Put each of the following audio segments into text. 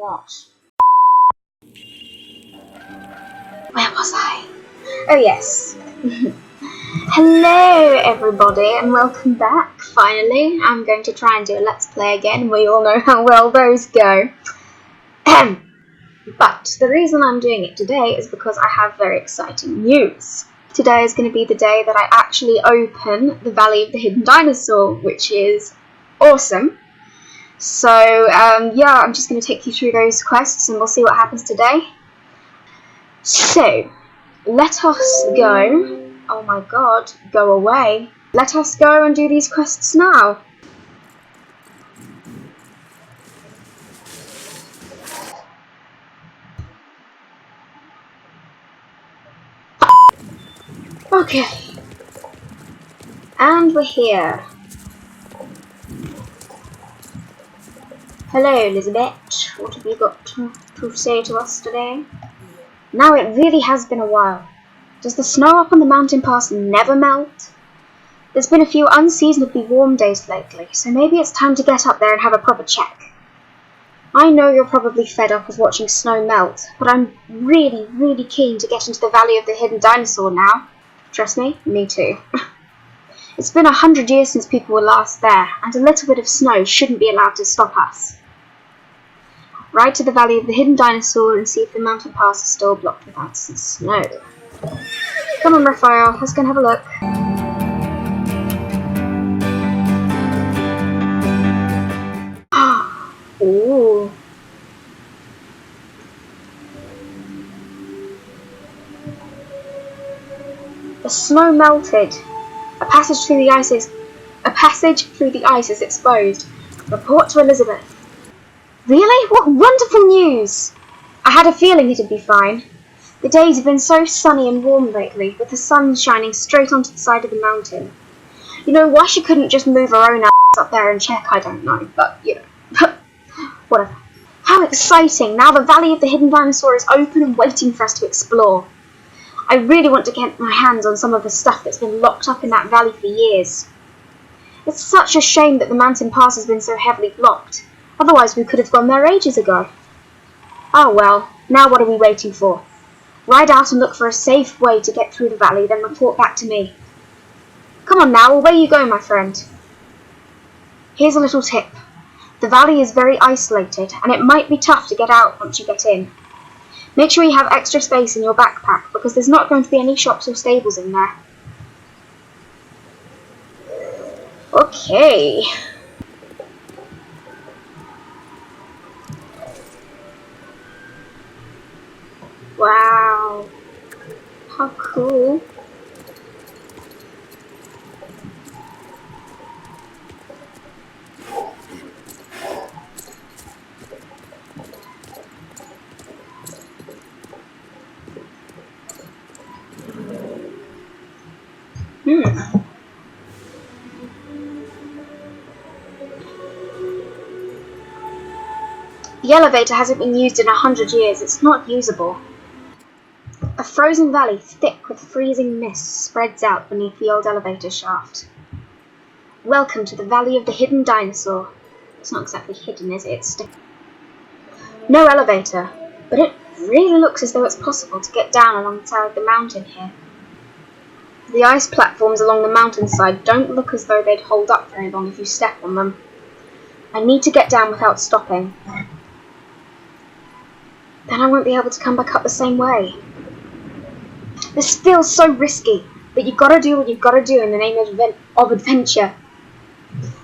what? Where was I? Oh yes. Hello everybody and welcome back. Finally, I'm going to try and do a Let's Play again. We all know how well those go. But the reason I'm doing it today is because I have very exciting news. Today is going to be the day that I actually open the Valley of the Hidden Dinosaur, which is awesome. So yeah, I'm just going to take you through those quests and we'll see what happens today. So, let us go. Oh my god, go away. Let us go and do these quests now. Okay. And we're here. Hello, Elizabeth. What have you got to say to us today? Now it really has been a while. Does the snow up on the mountain pass never melt? There's been a few unseasonably warm days lately, so maybe it's time to get up there and have a proper check. I know you're probably fed up of watching snow melt, but I'm really keen to get into the Valley of the Hidden Dinosaur now. Trust me, me too. It's been 100 years since people were last there, and a little bit of snow shouldn't be allowed to stop us. Ride to the Valley of the Hidden Dinosaur and see if the mountain pass is still blocked without some snow. Come on, Raphael, let's go and have a look. Ooh. The snow melted. A passage through the ice is exposed. Report to Elizabeth. Really? What wonderful news! I had a feeling it'd be fine. The days have been so sunny and warm lately, with the sun shining straight onto the side of the mountain. You know, why she couldn't just move her own ass up there and check, I don't know, but, you know, whatever. How exciting! Now the Valley of the Hidden Dinosaur is open and waiting for us to explore. I really want to get my hands on some of the stuff that's been locked up in that valley for years. It's such a shame that the mountain pass has been so heavily blocked. Otherwise we could have gone there ages ago. Oh well, now what are we waiting for? Ride out and look for a safe way to get through the valley, then report back to me. Come on now, away you go, my friend. Here's a little tip. The valley is very isolated, and it might be tough to get out once you get in. Make sure you have extra space in your backpack, because there's not going to be any shops or stables in there. Okay. Wow. How cool. The elevator hasn't been used in 100 years. It's not usable. A frozen valley thick with freezing mist spreads out beneath the old elevator shaft. Welcome to the Valley of the Hidden Dinosaur. It's not exactly hidden, is it? It's no elevator, but it really looks as though it's possible to get down along the side of the mountain here. The ice platforms along the mountainside don't look as though they'd hold up very long if you step on them. I need to get down without stopping. Then I won't be able to come back up the same way. This feels so risky, but you've got to do what you've got to do in the name of adventure.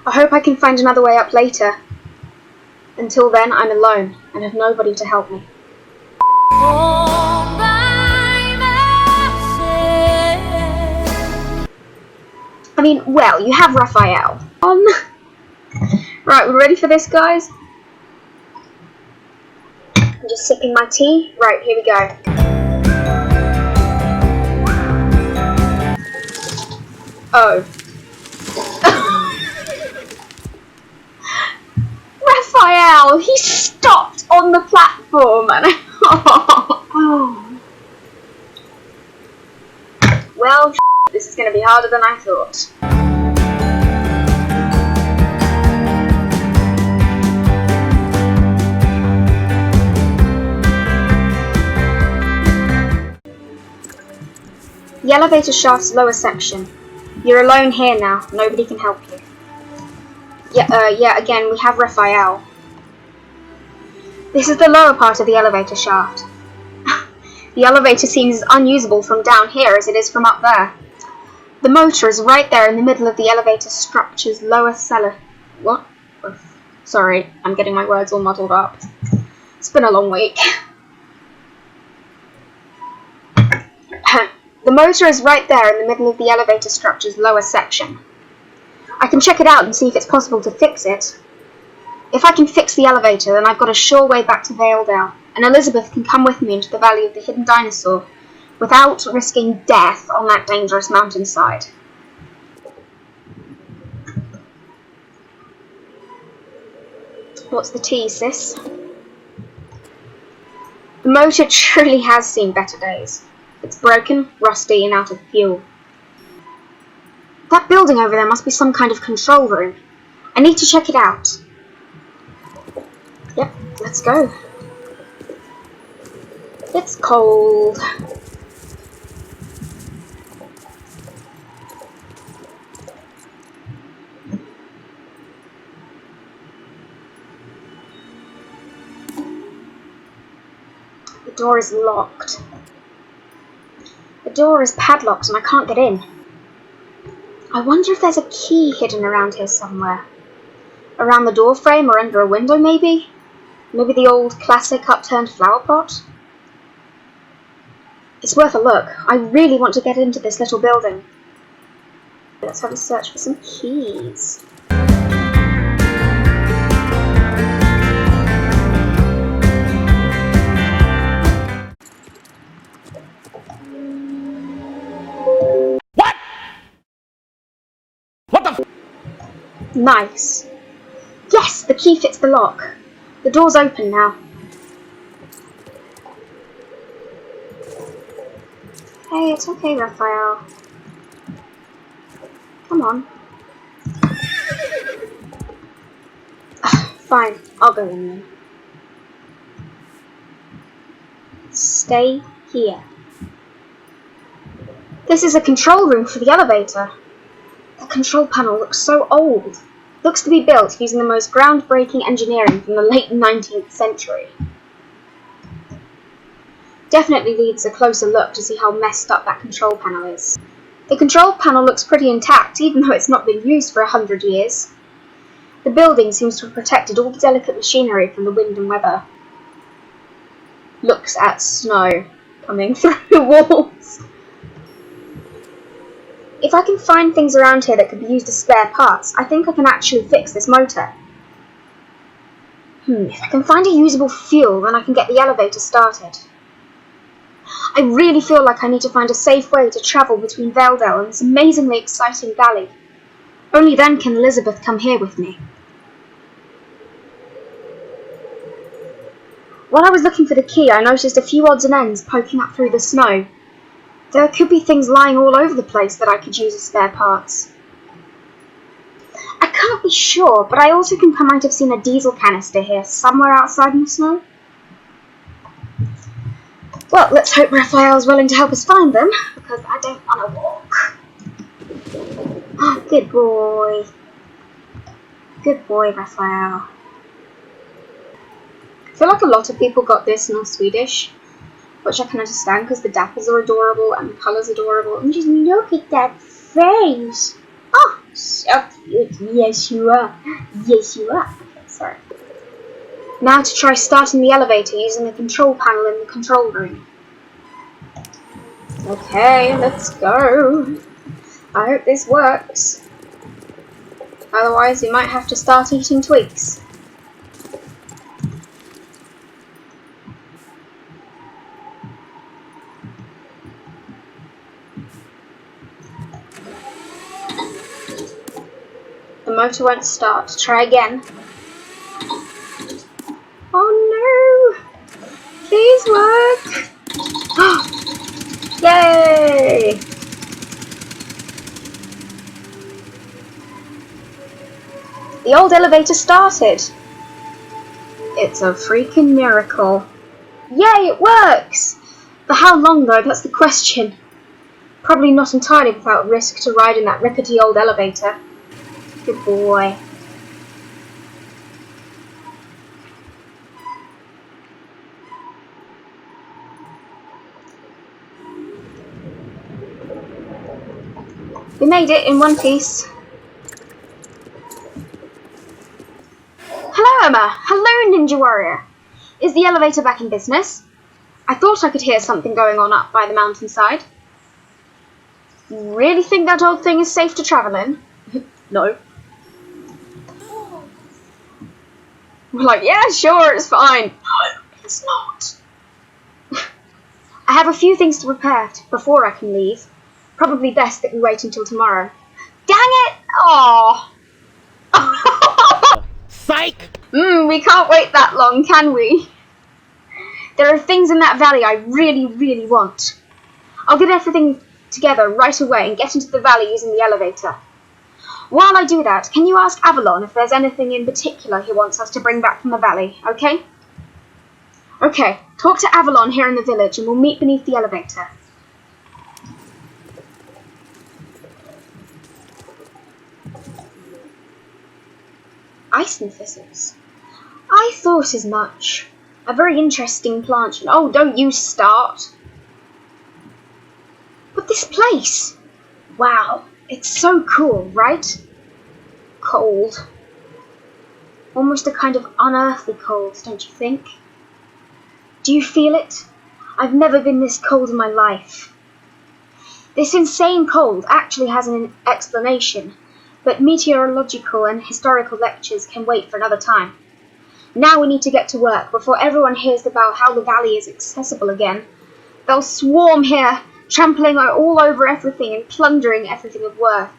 I hope I can find another way up later. Until then, I'm alone and have nobody to help me. I mean, well, you have Raphael. Right, we're ready for this, guys? I'm just sipping my tea. Right, here we go. Oh. Raphael! He stopped on the platform and oh. Well, this is going to be harder than I thought. elevator shaft's lower section. You're alone here now. Nobody can help you. Yeah, again, we have Raphael. This is the lower part of the elevator shaft. The elevator seems as unusable from down here as it is from up there. The motor is right there in the middle of the elevator structure's lower cellar. What? Sorry, I'm getting my words all muddled up. It's been a long week. The motor is right there in the middle of the elevator structure's lower section. I can check it out and see if it's possible to fix it. If I can fix the elevator, then I've got a sure way back to Valedale, and Elizabeth can come with me into the valley of the Hidden DInosaur without risking death on that dangerous mountainside. What's the tea, sis? The motor truly has seen better days. It's broken, rusty, and out of fuel. That building over there must be some kind of control room. I need to check it out. Yep, let's go. It's cold. The door is locked. The door is padlocked and I can't get in. I wonder if there's a key hidden around here somewhere. Around the door frame or under a window maybe? Maybe the old classic upturned flower pot? It's worth a look. I really want to get into this little building. Let's have a search for some keys. What? What the f? Nice. Yes, the key fits the lock. The door's open now. Hey, it's okay, Raphael. Come on. Fine, I'll go in then. Stay here. This is a control room for the elevator. The control panel looks so old. Looks to be built using the most groundbreaking engineering from the late 19th century. Definitely needs a closer look to see how messed up that control panel is. The control panel looks pretty intact, even though it's not been used for 100 years. The building seems to have protected all the delicate machinery from the wind and weather. Looks at snow coming through the walls. If I can find things around here that could be used as spare parts, I think I can actually fix this motor. If I can find a usable fuel, then I can get the elevator started. I really feel like I need to find a safe way to travel between Valedale and this amazingly exciting valley. Only then can Elizabeth come here with me. While I was looking for the key, I noticed a few odds and ends poking up through the snow. There could be things lying all over the place that I could use as spare parts. I can't be sure, but I also think I might have seen a diesel canister here, somewhere outside in the snow. Well, let's hope Raphael's willing to help us find them, because I don't want to walk. Oh, good boy. Good boy, Raphael. I feel like a lot of people got this in Swedish, which I can understand because the dapples are adorable and the colours adorable. And just look at that face! Oh, so cute. Yes, you are. Yes, you are. Okay, sorry. Now to try starting the elevator using the control panel in the control room. Okay, let's go. I hope this works. Otherwise, we might have to start eating twigs. The motor won't start. Try again. Oh no! Please work! Yay! The old elevator started. It's a freaking miracle. Yay, it works! For how long though, that's the question. Probably not entirely without risk to ride in that rickety old elevator. Good boy. We made it in one piece. Hello, Emma. Hello, Ninjawarrior. Is the elevator back in business? I thought I could hear something going on up by the mountainside. Really think that old thing is safe to travel in? No. We're like, yeah, sure, it's fine. No, it's not. I have a few things to prepare before I can leave. Probably best that we wait until tomorrow. Dang it! Aww. Psych! We can't wait that long, can we? There are things in that valley I really, really want. I'll get everything together right away and get into the valley using the elevator. While I do that, can you ask Avalon if there's anything in particular he wants us to bring back from the valley, okay? Okay, talk to Avalon here in the village and we'll meet beneath the elevator. Ice and thistles. I thought as much. A very interesting plant. Oh, don't you start. But this place. Wow, it's so cool, right? Cold. Almost a kind of unearthly cold, don't you think? Do you feel it? I've never been this cold in my life. This insane cold actually has an explanation, but meteorological and historical lectures can wait for another time. Now we need to get to work before everyone hears about how the valley is accessible again. They'll swarm here, trampling all over everything and plundering everything of worth.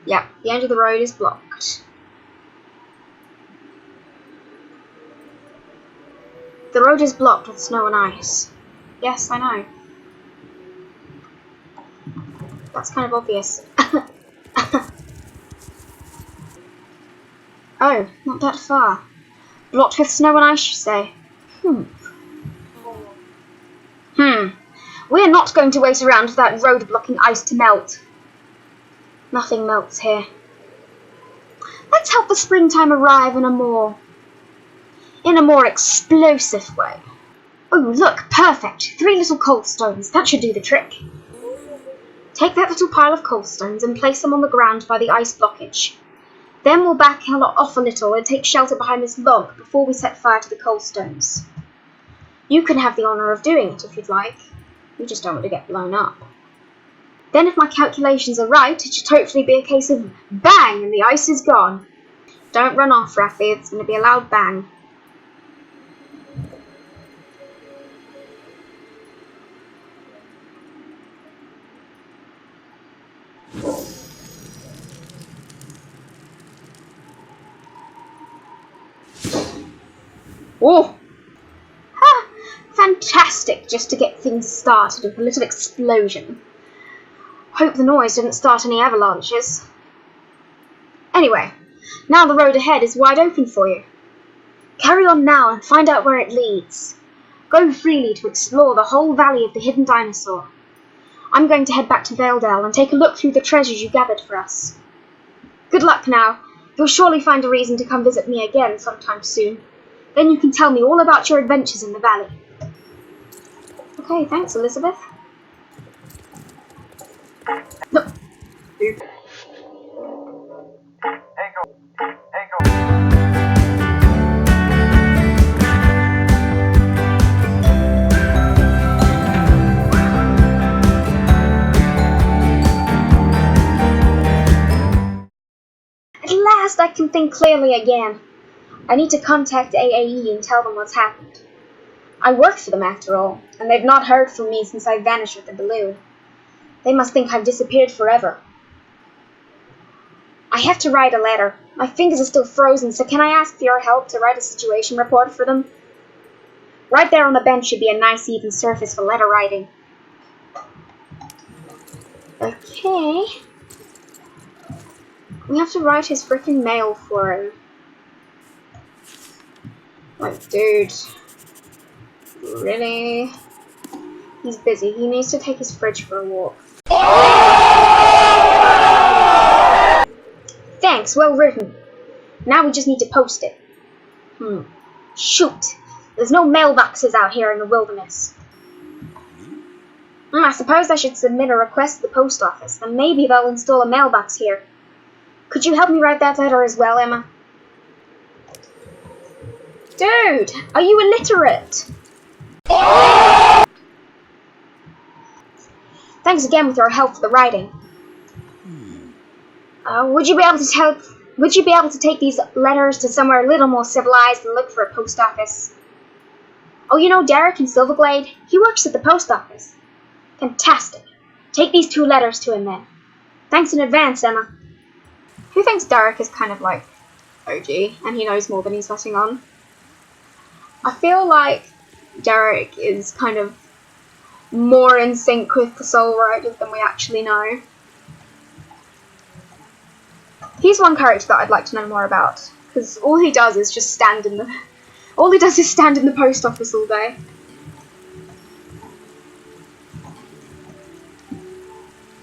Yeah, the end of the road is blocked. The road is blocked with snow and ice. Yes, I know. That's kind of obvious. Oh, not that far. Blocked with snow and ice, you say? We're not going to wait around for that road-blocking ice to melt. Nothing melts here. Let's help the springtime arrive in a more explosive way. Oh, look, perfect. 3 little coldstones. That should do the trick. Take that little pile of coldstones and place them on the ground by the ice blockage. Then we'll back off a little and take shelter behind this log before we set fire to the coldstones. You can have the honour of doing it if you'd like. We just don't want to get blown up. Then if my calculations are right, it should hopefully be a case of bang and the ice is gone. Don't run off, Raphael. It's going to be a loud bang. Oh! Ha! Fantastic, just to get things started with a little explosion. Hope the noise didn't start any avalanches. Anyway, now the road ahead is wide open for you. Carry on now and find out where it leads. Go freely to explore the whole valley of the Hidden DInosaur. I'm going to head back to Valedale and take a look through the treasures you gathered for us. Good luck now. You'll surely find a reason to come visit me again sometime soon. Then you can tell me all about your adventures in the valley. Okay, thanks, Elizabeth. No. At last I can think clearly again. I need to contact a.k.a. and tell them what's happened. I work for them after all, and they've not heard from me since I vanished with the balloon. They must think I've disappeared forever. I have to write a letter. My fingers are still frozen, so can I ask for your help to write a situation report for them? Right there on the bench should be a nice even surface for letter writing. Okay. We have to write his frickin' mail for him. Like, dude. Really? He's busy. He needs to take his fridge for a walk. Thanks, well written. Now we just need to post it. Shoot. There's no mailboxes out here in the wilderness. I suppose I should submit a request to the post office, and maybe they'll install a mailbox here. Could you help me write that letter as well, Emma? Dude, are you illiterate? Thanks again with your help for the writing. Would you be able to take these letters to somewhere a little more civilized and look for a post office? Oh, you know Derek in Silverglade? He works at the post office. Fantastic. Take these 2 letters to him then. Thanks in advance, Emma. Who thinks Derek is kind of like OG and he knows more than he's letting on? I feel like Derek is kind of more in sync with the Soul Riders than we actually know. He's one character that I'd like to know more about, because all he does is just stand in the post office all day.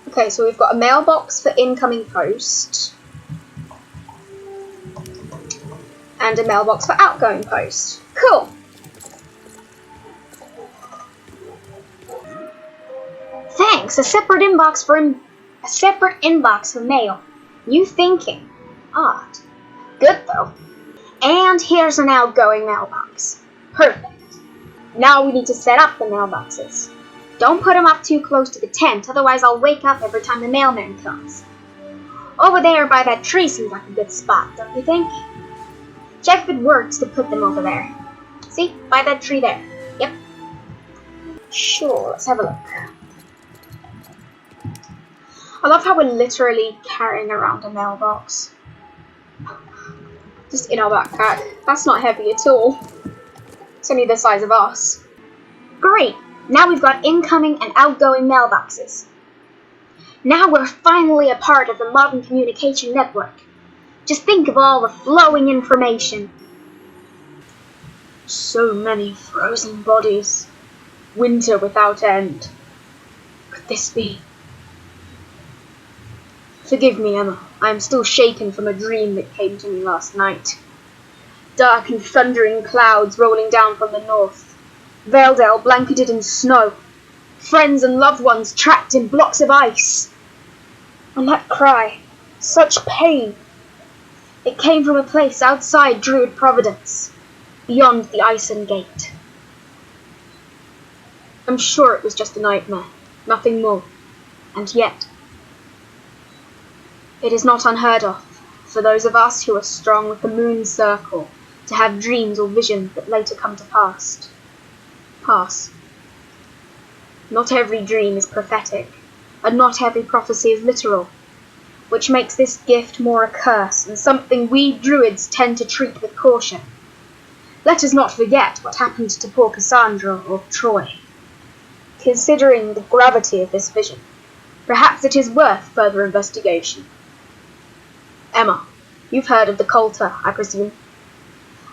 Okay, so we've got a mailbox for incoming post, and a mailbox for outgoing post. Cool. Thanks. A separate inbox for mail. New thinking. Odd. Good though. And here's an outgoing mailbox. Perfect. Now we need to set up the mailboxes. Don't put them up too close to the tent, otherwise I'll wake up every time the mailman comes. Over there by that tree seems like a good spot, don't you think? Check if it works to put them over there. See? By that tree there. Yep. Sure, let's have a look. I love how we're literally carrying around a mailbox. Just in our backpack. That's not heavy at all. It's only the size of us. Great! Now we've got incoming and outgoing mailboxes. Now we're finally a part of the modern communication network. Just think of all the flowing information. So many frozen bodies. Winter without end. Could this be? Forgive me, Emma. I am still shaken from a dream that came to me last night. Dark and thundering clouds rolling down from the north. Valedale blanketed in snow. Friends and loved ones trapped in blocks of ice. And that cry. Such pain. It came from a place outside Druid Providence. Beyond the Icen Gate. I'm sure it was just a nightmare. Nothing more. And yet, it is not unheard of for those of us who are strong with the moon's circle to have dreams or visions that later come to pass. Not every dream is prophetic, and not every prophecy is literal, which makes this gift more a curse and something we druids tend to treat with caution. Let us not forget what happened to poor Cassandra of Troy. Considering the gravity of this vision, perhaps it is worth further investigation. Emma, you've heard of the Coulter, I presume?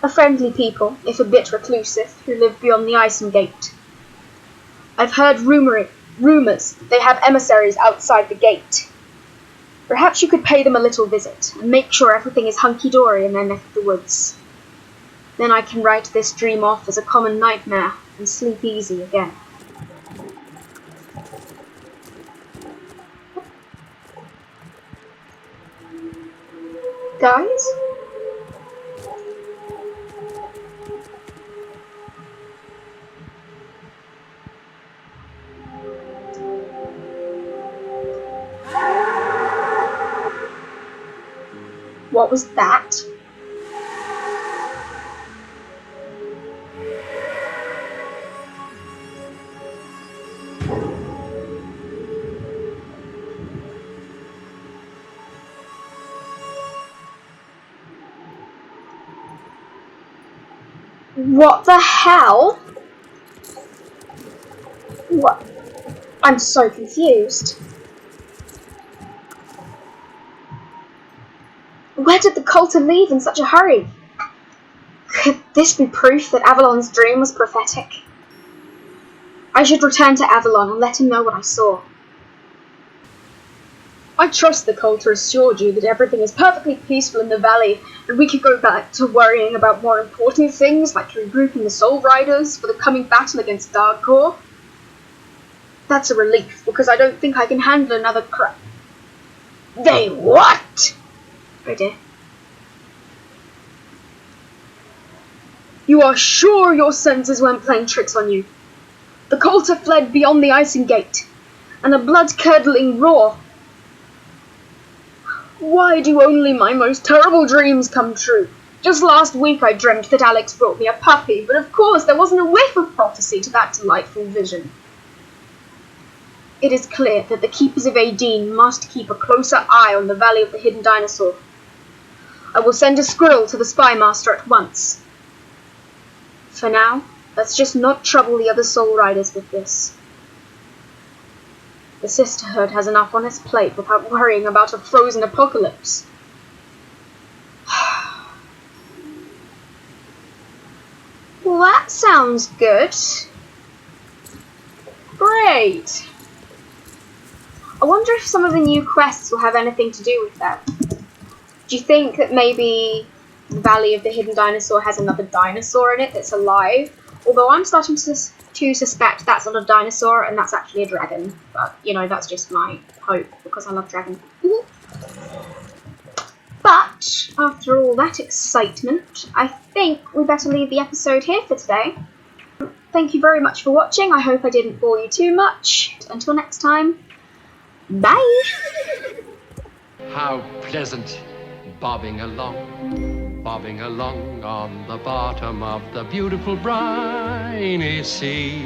A friendly people, if a bit reclusive, who live beyond the Icen Gate. I've heard rumours they have emissaries outside the gate. Perhaps you could pay them a little visit, and make sure everything is hunky-dory in their neck of the woods. Then I can write this dream off as a common nightmare, and sleep easy again. Guys? What was that? What the hell? What? I'm so confused. Where did the Coulter leave in such a hurry? this be proof that Avalon's dream was prophetic? I should return to Avalon and let him know what I saw. I trust the Coulter assured you that everything is perfectly peaceful in the valley, and we could go back to worrying about more important things like regrouping the Soul Riders for the coming battle against Darkcore. That's a relief, because I don't think I can handle another They what? Oh dear. You are sure your senses weren't playing tricks on you? The Coulter fled beyond the Icing Gate, and a blood-curdling roar. Why do only my most terrible dreams come true? Just last week I dreamt that Alex brought me a puppy, but of course there wasn't a whiff of prophecy to that delightful vision. It is clear that the Keepers of Adine must keep a closer eye on the Valley of the Hidden DInosaur. I will send a squirrel to the Spy Master at once. For now, let's just not trouble the other Soul Riders with this. The Sisterhood has enough on its plate without worrying about a frozen apocalypse. Well, that sounds good. Great. I wonder if some of the new quests will have anything to do with that. Do you think that maybe the Valley of the Hidden DInosaur has another dinosaur in it that's alive? Although I'm starting to suspect that's not a dinosaur and that's actually a dragon. But, you know, that's just my hope because I love dragons. But, after all that excitement, I think we better leave the episode here for today. Thank you very much for watching. I hope I didn't bore you too much. Until next time, bye! How pleasant, bobbing along on the bottom of the beautiful briny sea.